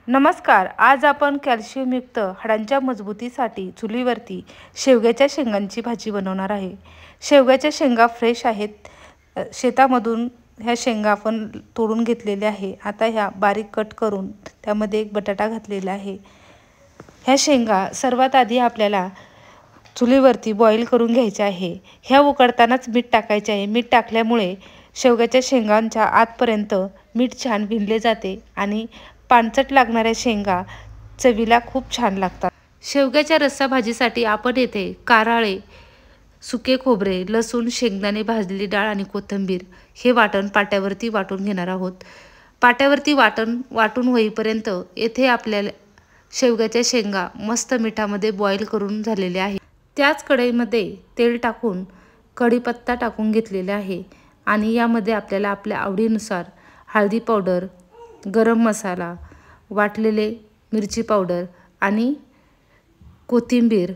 नमस्कार. आज आपण कॅल्शियमयुक्त हाडांच्या मजबूतीसाठी चुलीवरती शेवग्याच्या शेंगांची भाजी बनवणार आहे. शेवग्याच्या शेंगा फ्रेश आहेत. शेतामधून ह्या शेंगा आपण तोडून घेतलेल्या आहे. आता ह्या बारीक कट करून त्यामध्ये एक बटाटा घातलेला आहे. ह्या शेंगा सर्वात आधी आपल्याला चुलीवरती बॉईल करून घ्यायच्या आहे. ह्या उकडतानाच मीठ टाकायचे आहे. मीठ टाकल्यामुळे शेवग्याच्या शेंगांच्या आतपर्यंत मीठ छान भिनले जाते आणि पानचट लागणाऱ्या शेंगा चवीला खूप छान लागतात. शेवग्याच्या रस्सा भाजीसाठी आपण येथे कारळे, सुके खोबरे, लसूण, शेंगदाणे, भाजलेली डाळ आणि कोथिंबीर हे वाटण पाट्यावरती वाटून घेणार आहोत. पाट्यावरती वाटून होईपर्यंत येथे आपल्याला शेवग्याच्या शेंगा मस्त मिठामध्ये बॉईल करून झालेले आहे. त्याच कढईमध्ये तेल टाकून कढीपत्ता टाकून घेतलेला आहे आणि यामध्ये आपल्याला आपल्या आवडीनुसार हळदी पावडर, गरम मसाला, वाटलेले मिरची पावडर आणि कोथिंबीर,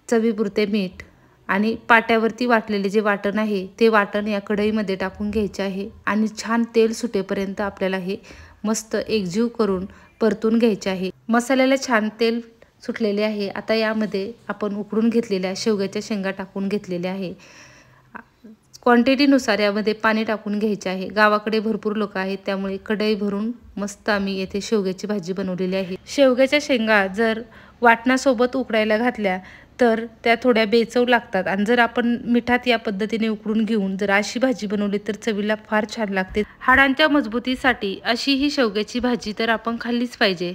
चवीपुरते मीठ आणि पाट्यावरती वाटलेले जे वाटण आहे ते वाटण या कढईमध्ये टाकून घ्यायचे आहे आणि छान तेल सुटेपर्यंत आपल्याला हे मस्त एकजीव करून परतून घ्यायचे आहे. मसाल्याला छान तेल सुटलेले आहे. आता यामध्ये आपण उकडून घेतलेल्या शेवग्याच्या शेंगा टाकून घेतलेल्या आहे. क्वांटिटीनुसार यामध्ये पाणी टाकून घ्यायचे आहे. गावाकडे भरपूर लोक आहेत त्यामुळे कढई भरून मस्त आम्ही येथे शेवग्याची भाजी बनवलेली आहे. शेवग्याच्या शेंगा जर वाटणासोबत उकडायला घातल्या तर त्या थोड्या बेचव लागतात आणि जर आपण मिठात या पद्धतीने उकडून घेऊन जर अशी भाजी बनवली तर चवीला फार छान लागते. हाडांच्या मजबूतीसाठी अशी ही शेवग्याची भाजी तर आपण खाल्लीच पाहिजे.